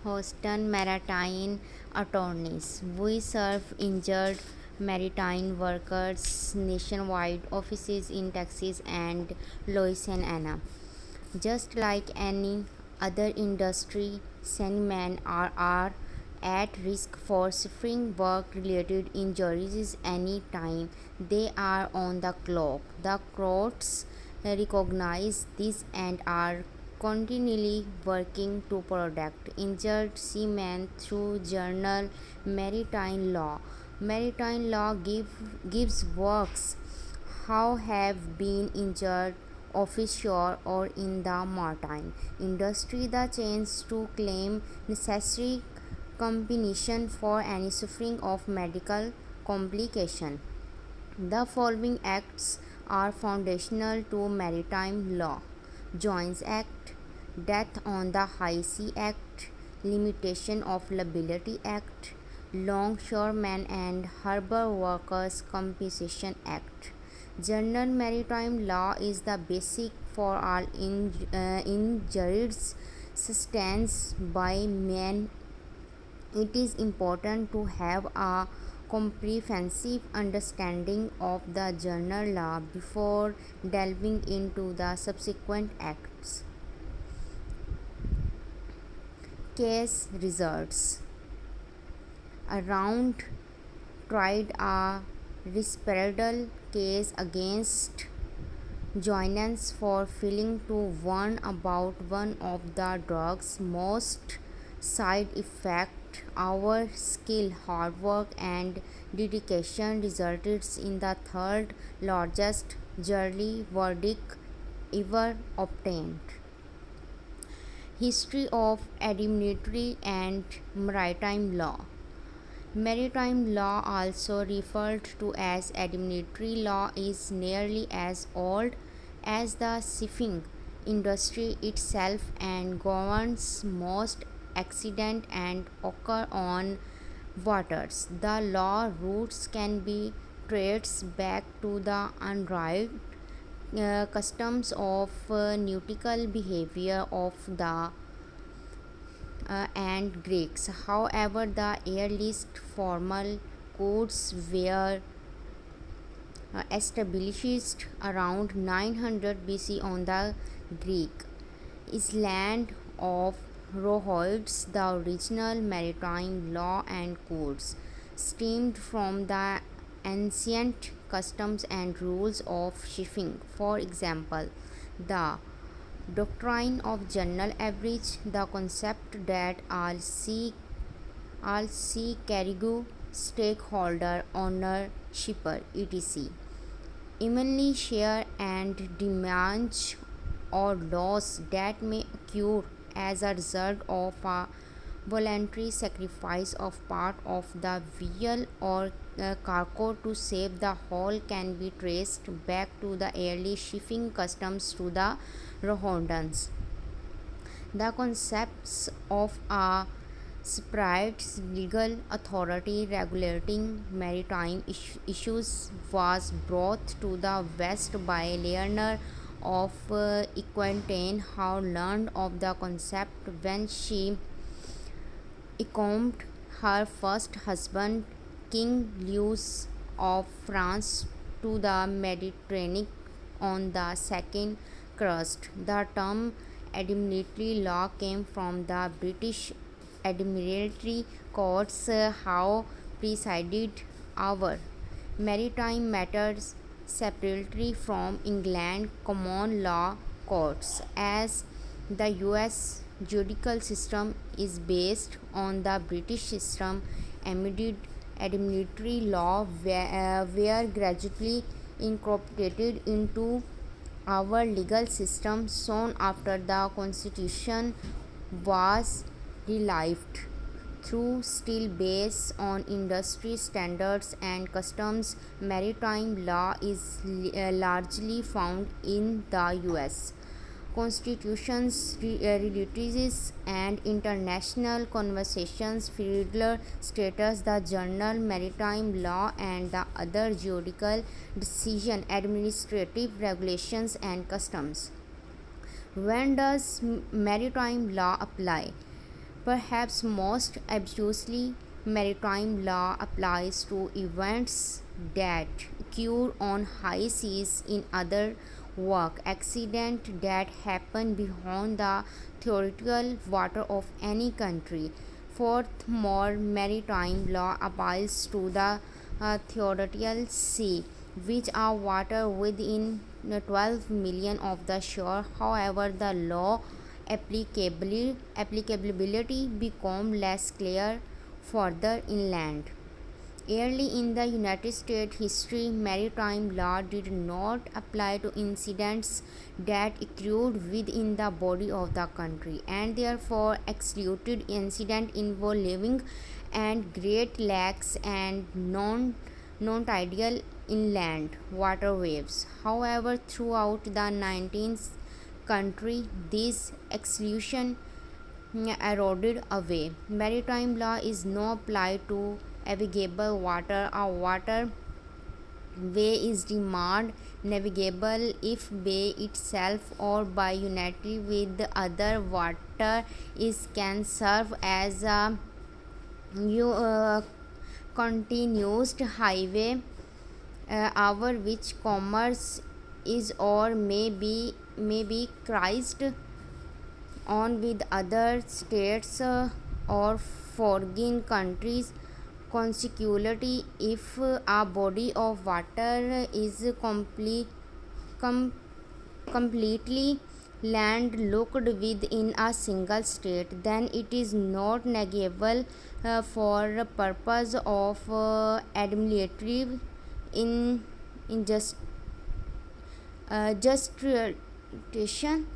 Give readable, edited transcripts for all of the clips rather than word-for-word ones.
Houston Maritime Attorneys. We serve injured maritime workers nationwide, offices in Texas and Louisiana. Just like any other industry, Sandmen are at risk for suffering work related injuries anytime they are on the clock. The courts recognize this and are continually working to protect injured seamen through journal Maritime Law. Maritime Law gives works how have been injured offshore or in the maritime industry the chance to claim necessary compensation for any suffering of medical complication. The following acts are foundational to maritime law: Jones Act, Death on the High Sea Act, Limitation of Liability Act, Longshoremen and Harbor Workers Compensation Act. General maritime law is the basic for all injuries sustained by men. It is important to have a comprehensive understanding of the general law before delving into the subsequent acts. Case results: a round tried a respectable case against Jones for failing to warn about one of the drug's most side effects. Our skill, hard work, and dedication resulted in the third largest jury verdict ever obtained. History of Admiralty and Maritime Law. Maritime law, also referred to as Admiralty law, is nearly as old as the shipping industry itself and governs most accidents and occur on waters. The law roots can be traced back to the unwritten customs of nautical behavior of the and Greeks. However, the earliest formal codes were established around 900 BC on the Greek island of Rhodes. The original maritime law and codes stemmed from the ancient customs and rules of shipping. For example, the doctrine of general average, the concept that all sea cargo, stakeholder, owner, shipper, etc. evenly share and damage or loss that may occur as a result of a voluntary sacrifice of part of the vessel or cargo to save the whole can be traced back to the early shipping customs to the Rhodans. The concepts of a separate legal authority regulating maritime issues was brought to the West by Leonor of Aquitaine, who learned of the concept when she accompanied her first husband, King Louis of France, to the Mediterranean on the second crust. The term Admiralty law came from the British Admiralty courts, how presided over maritime matters separately from England common law courts. As the US judicial system is based on the British system, Admiralty law were gradually incorporated into our legal system soon after the Constitution was revised. Though still based on industry standards and customs, maritime law is largely found in the US constitutions, treaties, and international conventions. Federal states, the Journal Maritime Law, and the other judicial decision, administrative regulations, and customs. When does maritime law apply? Perhaps most obviously, maritime law applies to events that occur on high seas. In other words, accidents that happen beyond the theoretical water of any country. Furthermore, maritime law applies to the theoretical sea, which are water within 12 million of the shore. However, the law applicability become less clear further inland. Early in the United States history, maritime law did not apply to incidents that occurred within the body of the country, and therefore excluded incidents involving and Great Lakes and non-tidal inland waterways. However, throughout the 19th century, this exclusion eroded away. Maritime law is now applied to navigable water. A water way is deemed navigable if bay itself or by unity with other water is can serve as a continuous highway over which commerce is or may be carried on with other states or foreign countries. Consequently, if a body of water is completely landlocked within a single state, then it is not navigable for purpose of administrative in justification.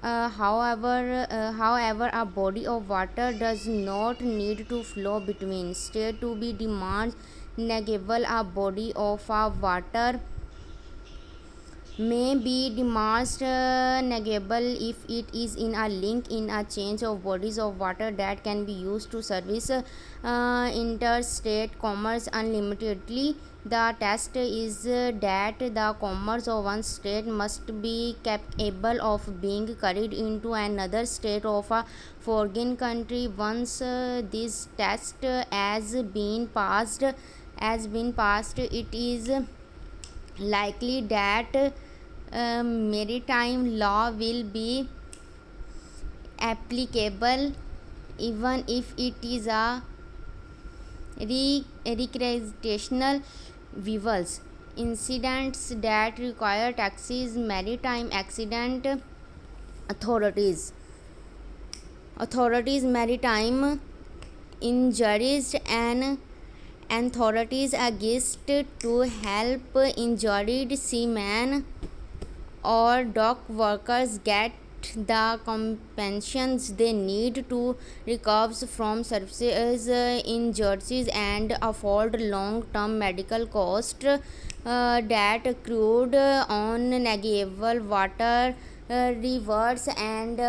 However, a body of water does not need to flow between states to be deemed navigable. A body of water may be deemed navigable if it is in a link in a chain of bodies of water that can be used to service interstate commerce unlimitedly. The test is that the commerce of one state must be capable of being carried into another state of a foreign country. Once this test has been passed, it is likely that maritime law will be applicable even if it is a recreational vessels. Incidents that require taxis. Maritime accident authorities maritime injuries and authorities exist to help injured seamen or dock workers get the compensations they need to recover from services injuries and afford long-term medical costs that accrued on navigable water rivers and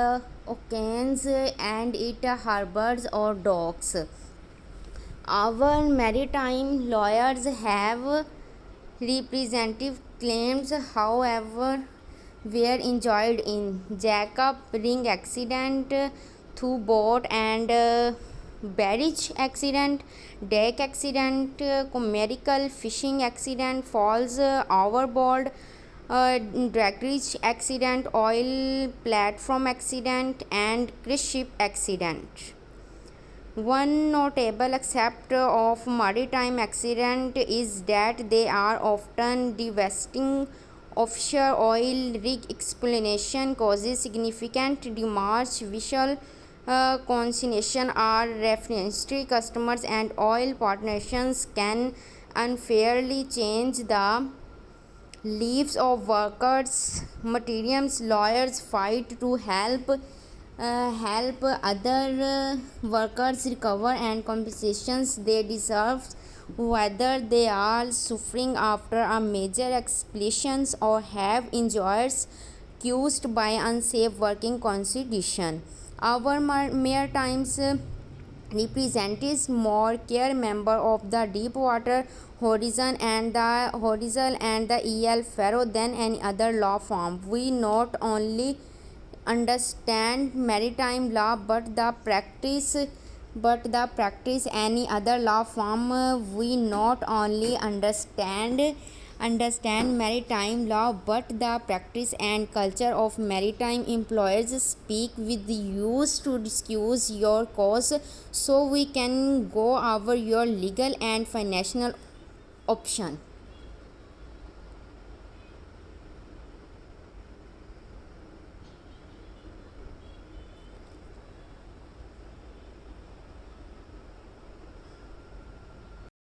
oceans and its harbors or docks. Our maritime lawyers have representative claims, however, were injured in Jacob Ring accident, through boat and barge accident, deck accident, commercial fishing accident, falls overboard, dredge accident, oil platform accident, and cruise ship accident. One notable aspect of maritime accident is that they are often devastating. Offshore oil rig explosion causes significant damage. Visual consignation are refinery customers and oil partnerships can unfairly change the lives of workers. Materials lawyers fight to help other workers recover and compensations they deserve, whether they are suffering after a major explosion or have injuries caused by unsafe working conditions. Our maritime representatives more care member of the Deepwater Horizon and the EL Faro than any other law firm. We not only understand maritime law but the practice any other law form. We not only understand maritime law but the practice and culture of maritime employers. Speak with you to discuss your cause so we can go over your legal and financial option.